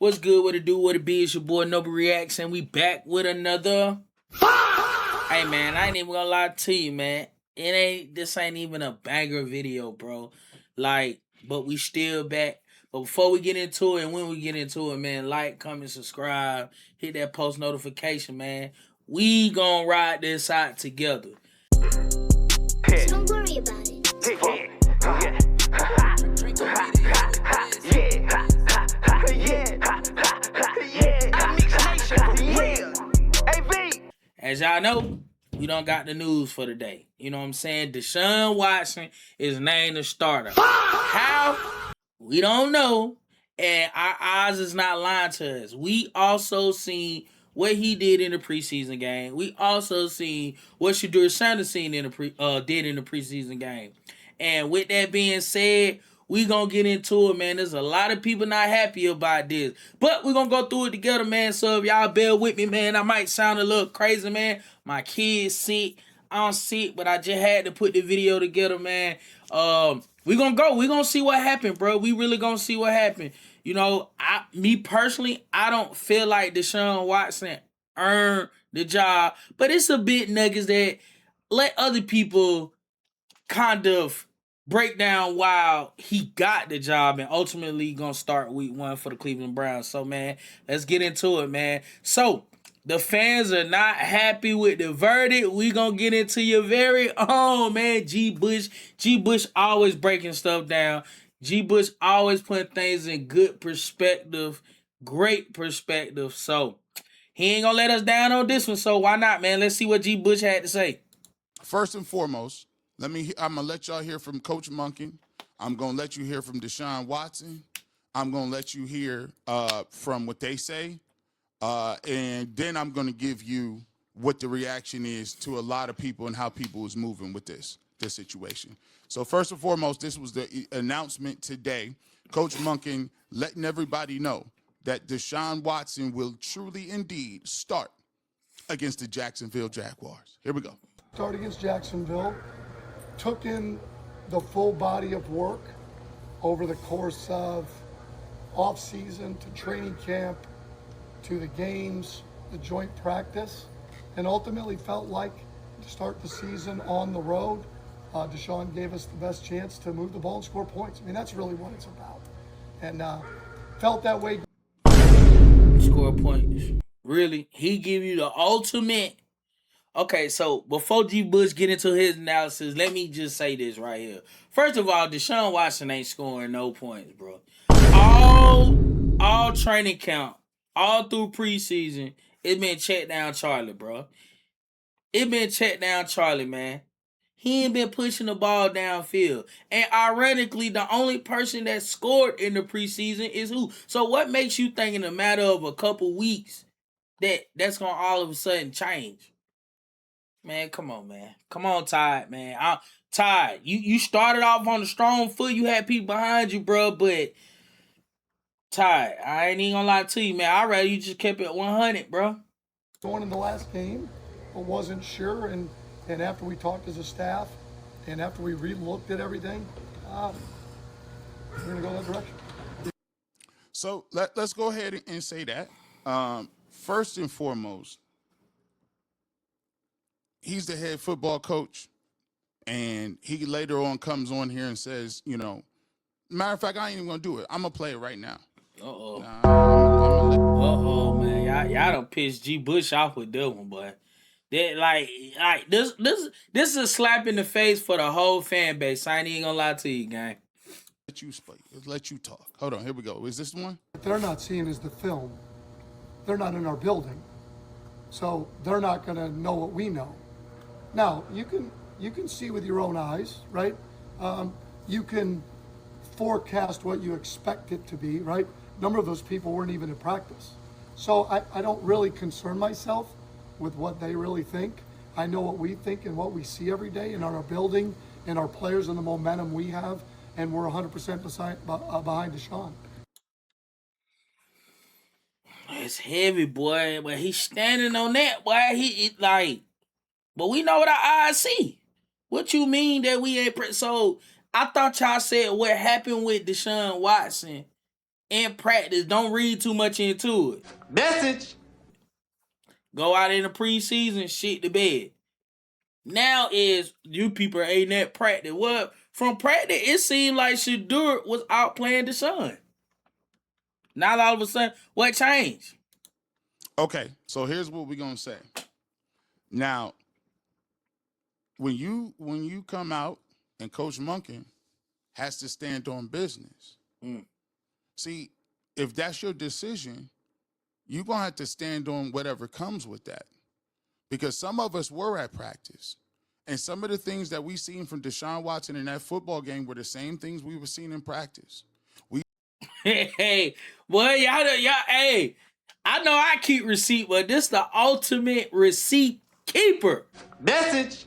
What's good? What it do? What it be? It's your boy Noble Reacts, and we back with another. Hey man, I ain't even gonna lie to you, man. This ain't even a banger video, bro. Like, but we still back. But before we get into it, and when we get into it, man, like, comment, subscribe, hit that post notification, man. We gonna ride this out together. So don't worry about it. As y'all know, we done got the news for today. You know what I'm saying? Deshaun Watson is named the starter. How? We don't know. And our eyes is not lying to us. We also seen what he did in the preseason game. We also seen what Shedeur Sanders did in the preseason game. And with that being said, we gonna get into it, man. There's a lot of people not happy about this. But we gonna go through it together, man. So if y'all bear with me, man, I might sound a little crazy, man. My kid's sick. I'm sick, but I just had to put the video together, man. We gonna go. We gonna see what happened, bro. We really gonna see what happened. You know, me personally, I don't feel like Deshaun Watson earned the job, but it's a bit nuggets that let other people kind of break down why he got the job and ultimately gonna start week 1 for the Cleveland Browns. So, man, let's get into it, man. So, the fans are not happy with the verdict. We gonna get into your very own, man, G. Bush. G. Bush always breaking stuff down. G. Bush always putting things in good perspective, great perspective. So, he ain't gonna let us down on this one, so why not, man? Let's see what G. Bush had to say. First and foremost, I'm gonna let y'all hear from Coach Monken. I'm gonna let you hear from Deshaun Watson. I'm gonna let you hear from what they say, and then I'm gonna give you what the reaction is to a lot of people and how people is moving with this situation. So first and foremost, this was the announcement today. Coach Monken letting everybody know that Deshaun Watson will truly indeed start against the Jacksonville Jaguars. Here we go. Start against Jacksonville. Took in the full body of work over the course of off-season to training camp to the games, the joint practice, and ultimately felt like to start the season on the road, Deshaun gave us the best chance to move the ball and score points. I mean, that's really what it's about. And felt that way. Score points. Really? He give you the ultimate. Okay, so before G. Bush get into his analysis, let me just say this right here. First of all, Deshaun Watson ain't scoring no points, bro. All training camp, all through preseason, it been check down Charlie, bro. It been check down Charlie, man. He ain't been pushing the ball downfield. And ironically, the only person that scored in the preseason is who? So what makes you think in a matter of a couple weeks that's gonna all of a sudden change? Man, come on, man. Come on, Todd, man. Todd, you started off on a strong foot. You had people behind you, bro, but Todd, I ain't even gonna lie to you, man. I'd rather you just kept it 100, bro. Going in the last game, but wasn't sure. And after we talked as a staff and after we re-looked at everything, we're going to go that direction. So let's go ahead and say that. First and foremost, he's the head football coach, and he later on comes on here and says, you know, matter of fact, I ain't even going to do it. I'm going to play it right now. Uh-oh, man. Y'all done pissed G. Bush off with that one, boy. That like this is a slap in the face for the whole fan base. I ain't even gonna lie to you, gang. Let you speak. Let you talk. Hold on, here we go. Is this the one? What they're not seeing is the film. They're not in our building, so they're not going to know what we know. Now you can see with your own eyes, right? You can forecast what you expect it to be, right? A number of those people weren't even in practice, so I don't really concern myself with what they really think. I know what we think and what we see every day in our building and our players and the momentum we have, and we're 100% behind Deshaun. It's heavy, boy, but he's standing on that, boy. But we know what our eyes see. What you mean that we ain't so I thought y'all said what happened with Deshaun Watson in practice. Don't read too much into it. Message. Go out in the preseason, shit the bed. Now is you people ain't at practice. Well, from practice, it seemed like Shedeur was outplaying Deshaun. Now all of a sudden, what changed? Okay, so here's what we're gonna say. Now, when you come out and Coach Monken has to stand on business. See, if that's your decision, you're gonna have to stand on whatever comes with that. Because some of us were at practice. And some of the things that we seen from Deshaun Watson in that football game were the same things we were seeing in practice. Hey, boy, y'all, hey, I know I keep receipt, but this the ultimate receipt keeper. Message.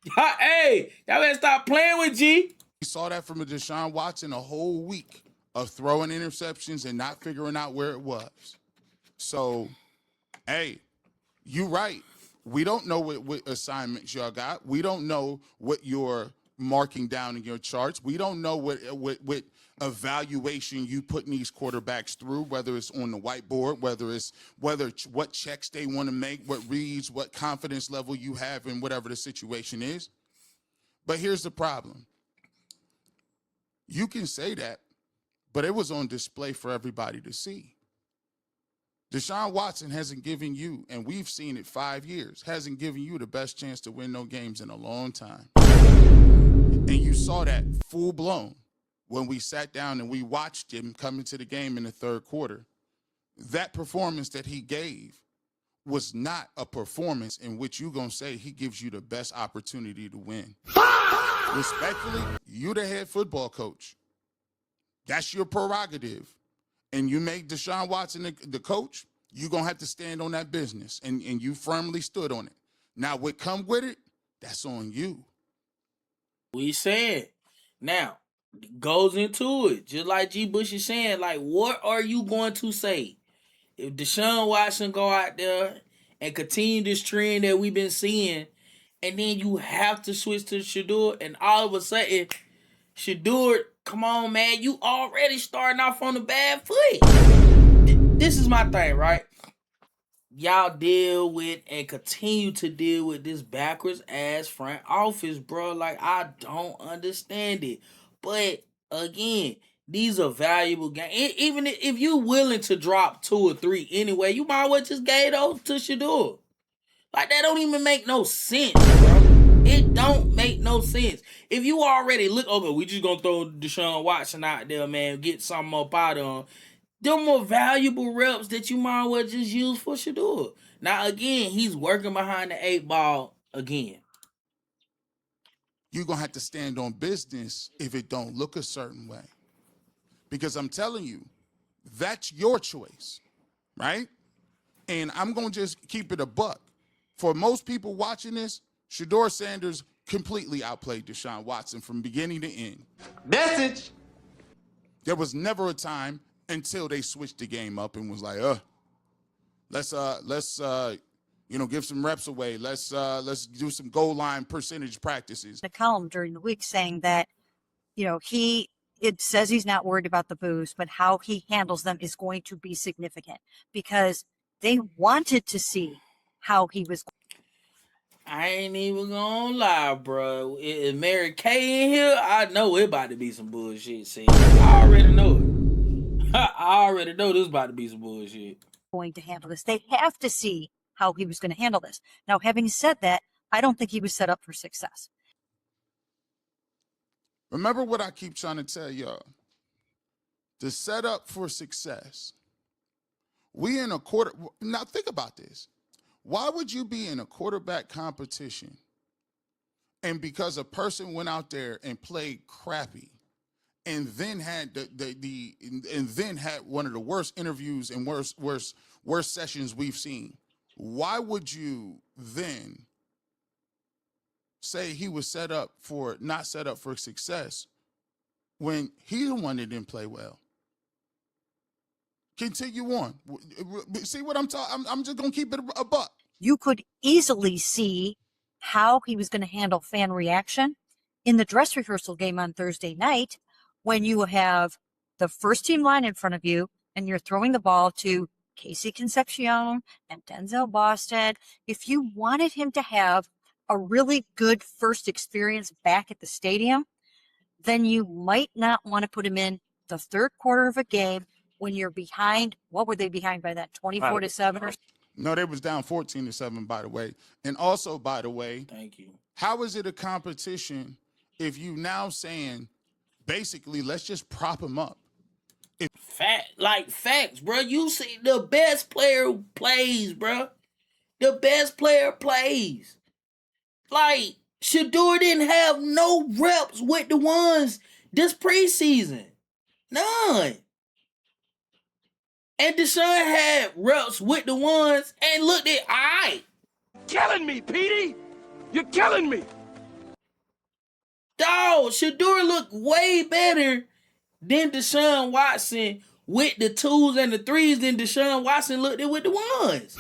Y'all, hey, y'all better stop playing with G. We saw that from a Deshaun Watson a whole week of throwing interceptions and not figuring out where it was. So, hey, you right. We don't know what assignments y'all got. We don't know what you're marking down in your charts. We don't know what evaluation you putting these quarterbacks through, whether it's on the whiteboard, whether what checks they want to make, what reads, what confidence level you have in whatever the situation is. But here's the problem. You can say that, but it was on display for everybody to see. Deshaun Watson hasn't given you, and we've seen it 5 years, hasn't given you the best chance to win no games in a long time. And you saw that full blown when we sat down and we watched him come into the game in the third quarter. That performance that he gave was not a performance in which you're going to say he gives you the best opportunity to win. Respectfully, you the head football coach. That's your prerogative. And you make Deshaun Watson the coach, you're going to have to stand on that business. And you firmly stood on it. Now, what come with it, that's on you. We said. Now, goes into it. Just like G. Bush is saying, like, what are you going to say? If Deshaun Watson go out there and continue this trend that we've been seeing, and then you have to switch to Shedeur, and all of a sudden, Shedeur, come on, man, you already starting off on a bad foot. This is my thing, right? Y'all deal with and continue to deal with this backwards ass front office, bro. Like, I don't understand it. But again, these are valuable games. Even if you're willing to drop 2 or 3 anyway, you might as well just gave those to Shedeur. Like, that don't even make no sense, bro. It don't make no sense. If you already look, okay, we just gonna throw Deshaun Watson out there, man, get something up out of him. They're more valuable reps that you might as well just use for Shedeur. Now, again, he's working behind the 8 ball again. You're going to have to stand on business if it don't look a certain way. Because I'm telling you, that's your choice, right? And I'm going to just keep it a buck. For most people watching this, Shedeur Sanders completely outplayed Deshaun Watson from beginning to end. Message. There was never a time until they switched the game up and was like, let's give some reps away. Let's do some goal line percentage practices. The column during the week saying that, it says he's not worried about the boos, but how he handles them is going to be significant because they wanted to see how he was. I ain't even gonna lie, bro. If Mary Kay in here, I know it about to be some bullshit. See, I already know it. I already know this about to be some bullshit. Going to handle this. They have to see how he was going to handle this. Now, having said that, I don't think he was set up for success. Remember what I keep trying to tell y'all. The setup for success. We in a quarter. Now think about this. Why would you be in a quarterback competition and because a person went out there and played crappy and then had then had one of the worst interviews and worst sessions we've seen? Why would you then say he was not set up for success when he the one that didn't play well? Continue on. See what I'm talking? I'm just gonna keep it a buck. You could easily see how he was going to handle fan reaction in the dress rehearsal game on Thursday night when you have the first team line in front of you and you're throwing the ball to Casey Concepcion and Denzel Boston, if you wanted him to have a really good first experience back at the stadium, then you might not want to put him in the third quarter of a game when you're behind. What were they behind by that? 24-7 or No, they was down 14-7, by the way. And also, by the way, Thank you. how is it a competition if you now saying, basically, let's just prop him up? Facts, bro. You see, the best player plays, bro. The best player plays. Like, Shedeur didn't have no reps with the ones this preseason. None. And Deshaun had reps with the ones and looked at all right. Killing me, Petey! You're killing me! Dog, Shedeur looked way better than Deshaun Watson with the twos and the threes than Deshaun Watson looked at with the ones.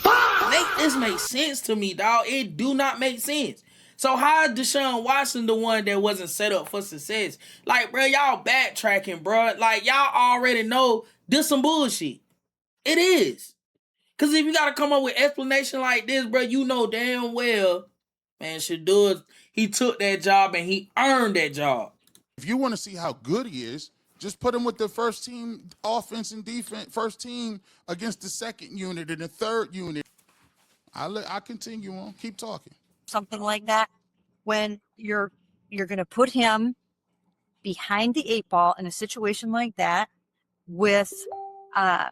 This makes sense to me, dog. It do not make sense. So how is Deshaun Watson the one that wasn't set up for success? Like, bro, y'all backtracking, bro. Like, y'all already know this some bullshit. It is. Because if you got to come up with explanation like this, bro, you know damn well, man, Shedeur, he took that job and he earned that job. If you want to see how good he is, just put him with the first team offense and defense, first team against the second unit and the third unit. I continue on. Keep talking. something like that, when you're going to put him behind the eight ball in a situation like that with I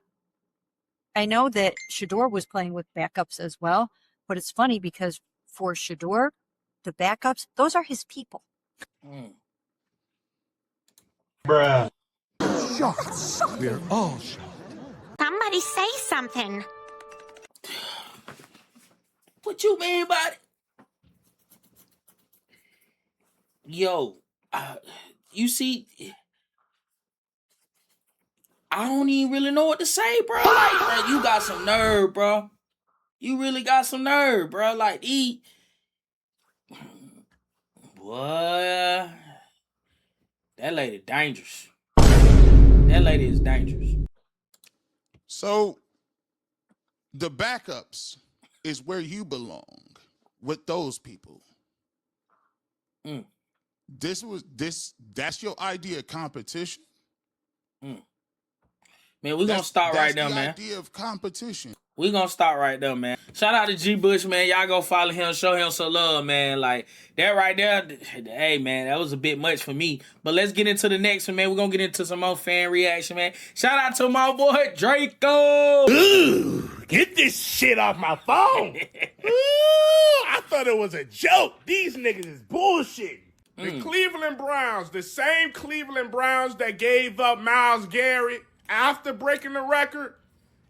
know that Shedeur was playing with backups as well, but it's funny because for Shedeur, the backups, those are his people. Bruh. Shots. We're all shocked. Somebody say something. What you mean by it? Yo, you see, I don't even really know what to say, bro. Like, bro, you got some nerve, bro. You really got some nerve, bro. Like, boy, that lady dangerous. That lady is dangerous. So the backups is where you belong with those people. That's your idea of competition. Man, we're going to stop right there, man. That's the idea of competition. We're going to stop right there, man. Shout out to G. Bush, man. Y'all go follow him, show him some love, man. Like, that right there, hey, man, that was a bit much for me. But let's get into the next one, man. We're going to get into some more fan reaction, man. Shout out to my boy, Draco. Ooh, get this shit off my phone. Ooh, I thought it was a joke. These niggas is bullshit. The Cleveland Browns, the same Cleveland Browns that gave up Myles Garrett after breaking the record,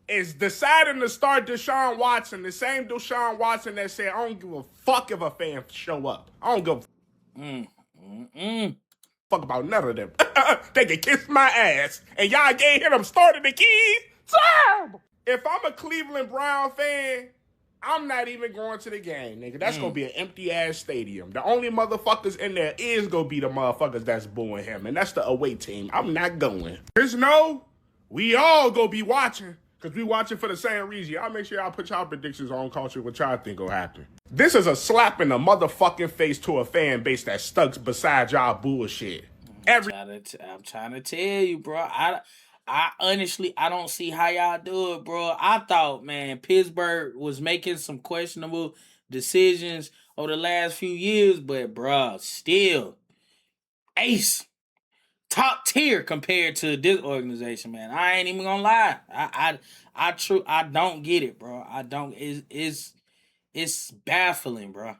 is deciding to start Deshaun Watson, the same Deshaun Watson that said, I don't give a fuck if a fan show up. I don't give a fuck about none of them. They can kiss my ass. And y'all gave him starting the keys? Terrible. If I'm a Cleveland Brown fan, I'm not even going to the game, nigga. That's going to be an empty-ass stadium. The only motherfuckers in there is going to be the motherfuckers that's booing him, and that's the away team. I'm not going. Just know we all going to be watching, because we watching for the same reason. Y'all make sure y'all put y'all predictions on culture, what y'all think will happen. This is a slap in the motherfucking face to a fan base that stuck beside y'all bullshit. I'm trying to tell you, bro. I honestly, I don't see how y'all do it, bro. I thought, man, Pittsburgh was making some questionable decisions over the last few years, but, bro, still, ace, top tier compared to this organization, man. I ain't even gonna lie. I don't get it, bro. I don't. It's baffling, bro.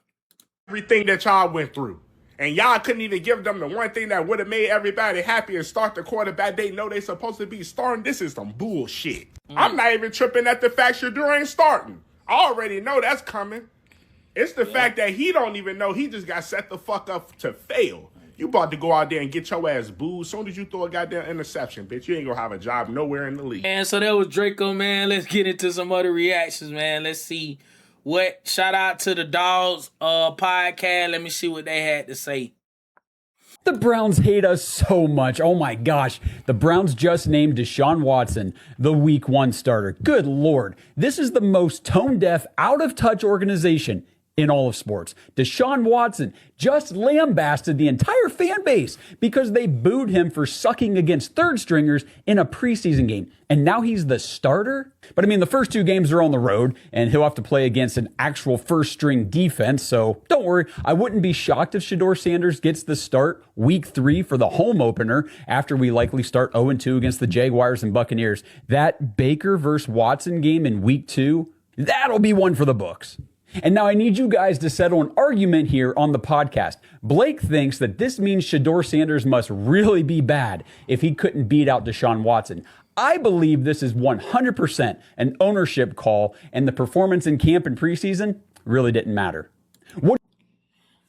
Everything that y'all went through. And y'all couldn't even give them the one thing that would have made everybody happy and start the quarterback they know they supposed to be starting. This is some bullshit. I'm not even tripping at the fact Shedeur ain't starting. I already know that's coming. It's the fact that he don't even know he just got set the fuck up to fail. You about to go out there and get your ass booed as soon as you throw a goddamn interception, bitch. You ain't gonna have a job nowhere in the league. And so that was Draco, man. Let's get into some other reactions, man. Let's see. Shout out to the Dogs podcast. Let me see what they had to say. The Browns hate us so much. Oh my gosh. The Browns just named Deshaun Watson the week 1 starter. Good Lord. This is the most tone-deaf, out-of-touch organization in all of sports. Deshaun Watson just lambasted the entire fan base because they booed him for sucking against third stringers in a preseason game. And now he's the starter? But I mean, the first 2 games are on the road, and he'll have to play against an actual first-string defense, so don't worry. I wouldn't be shocked if Shedeur Sanders gets the start week 3 for the home opener after we likely start 0-2 against the Jaguars and Buccaneers. That Baker versus Watson game in week 2, that'll be one for the books. And now I need you guys to settle an argument here on the podcast. Blake thinks that this means Shedeur Sanders must really be bad if he couldn't beat out Deshaun Watson. I believe this is 100% an ownership call, and the performance in camp and preseason really didn't matter.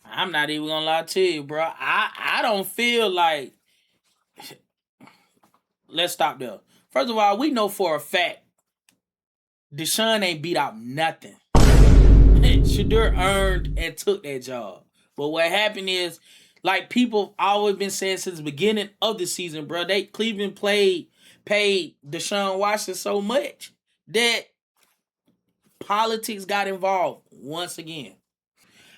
I'm not even gonna lie to you, bro. I don't feel like. Let's stop there. First of all, we know for a fact Deshaun ain't beat out nothing. Shedeur earned and took that job. But what happened is, like people always been saying since the beginning of the season, bro, Cleveland paid Deshaun Watson so much that politics got involved once again.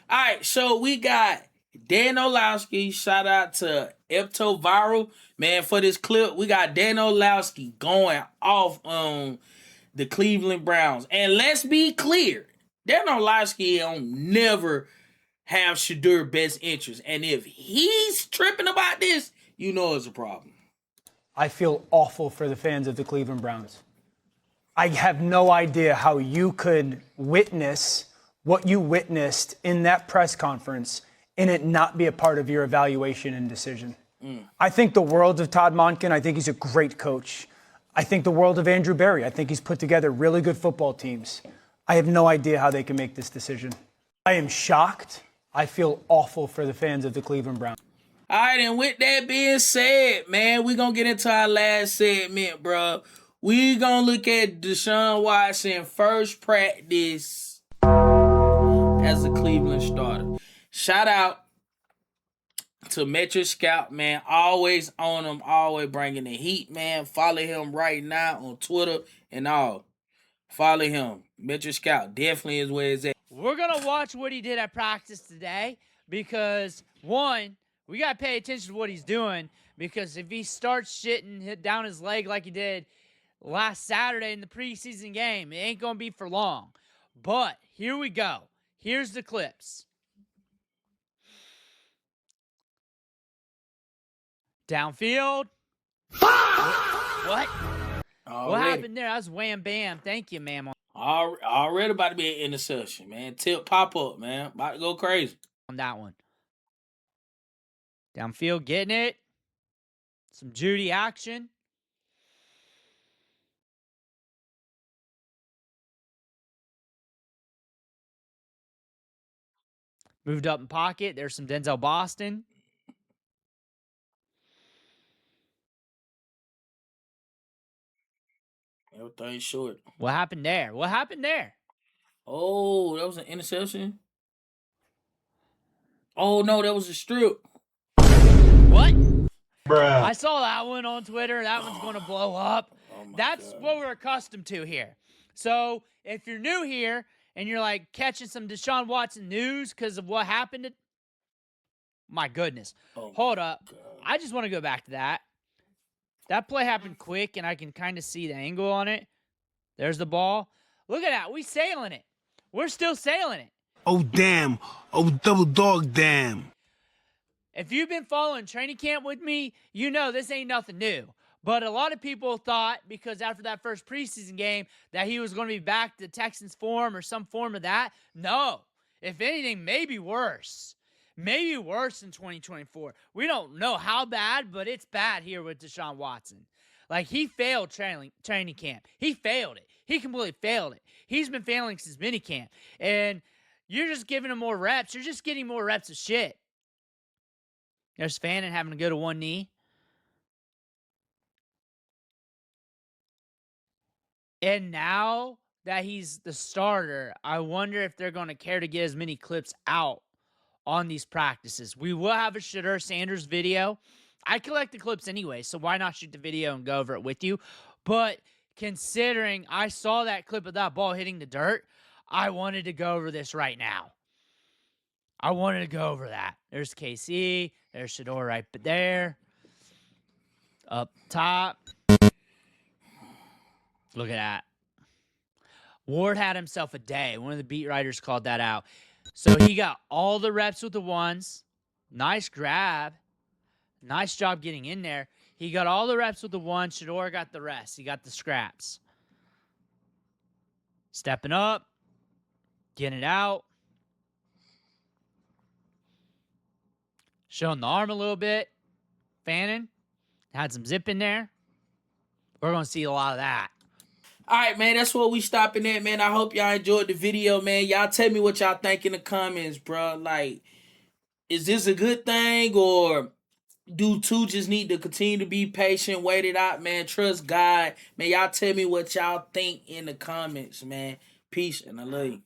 All right, so we got Dan Orlovsky. Shout out to Epto Viral. Man, for this clip, we got Dan Orlovsky going off on the Cleveland Browns. And let's be clear, Dan Orlovsky don't never have Shedeur best interest. And if he's tripping about this, you know it's a problem. I feel awful for the fans of the Cleveland Browns. I have no idea how you could witness what you witnessed in that press conference and it not be a part of your evaluation and decision. I think the world of Todd Monken. I think he's a great coach. I think the world of Andrew Berry. I think he's put together really good football teams. I have no idea how they can make this decision. I am shocked. I feel awful for the fans of the Cleveland Browns. All right, and with that being said, man, we're going to get into our last segment, bro. We're going to look at Deshaun Watson first practice as a Cleveland starter. Shout out to Metro Scout, man. Always on him, always bringing the heat, man. Follow him right now on Twitter and all. Follow him. Metro Scout definitely is where it's at. We're going to watch what he did at practice today because, one, we got to pay attention to what he's doing because if he starts shitting down his leg like he did last Saturday in the preseason game, it ain't going to be for long. But here we go. Here's the clips. Downfield. What? What happened there? That was wham bam. Thank you, ma'am. Already about to be an interception, man. Tip pop up, man. About to go crazy. On that one. Downfield getting it. Some Judy action. Moved up in pocket. There's some Denzel Boston. Everything's short. What happened there? What happened there? Oh, that was an interception? Oh, no, that was a strip. What? Bruh. I saw that one on Twitter. That one's going to blow up. That's what we're accustomed to here. So if you're new here and you're like catching some Deshaun Watson news because of what happened, my goodness. Hold up. God. I just want to go back to that. That play happened quick, and I can kind of see the angle on it. There's the ball. Look at that. We sailing it. We're still sailing it. Oh, damn. Oh, double dog damn. If you've been following training camp with me, you know this ain't nothing new. But a lot of people thought, because after that first preseason game, that he was going to be back to Texans form or some form of that. No. If anything, maybe worse. Maybe worse in 2024. We don't know how bad, but it's bad here with Deshaun Watson. Like, he failed training camp. He failed it. He completely failed it. He's been failing since minicamp. And you're just giving him more reps. You're just getting more reps of shit. There's Fannin having to go to one knee. And now that he's the starter, I wonder if they're going to care to get as many clips out on these practices. We will have a Shedeur Sanders video. I collect the clips anyway, so why not shoot the video and go over it with you? But considering I saw that clip of that ball hitting the dirt, I wanted to go over this right now. I wanted to go over that. There's KC. There's Shedeur right there. Up top. Look at that. Ward had himself a day. One of the beat writers called that out. So he got all the reps with the ones. Nice grab. Nice job getting in there. He got all the reps with the one. Shedeur got the rest. He got the scraps. Stepping up. Getting it out. Showing the arm a little bit. Fanning. Had some zip in there. We're going to see a lot of that. All right, man, that's what we stopping at, man. I hope y'all enjoyed the video, man. Y'all tell me what y'all think in the comments, bro. Like, is this a good thing, or do two just need to continue to be patient, wait it out, man? Trust God. Man, y'all tell me what y'all think in the comments, man. Peace, and I love you.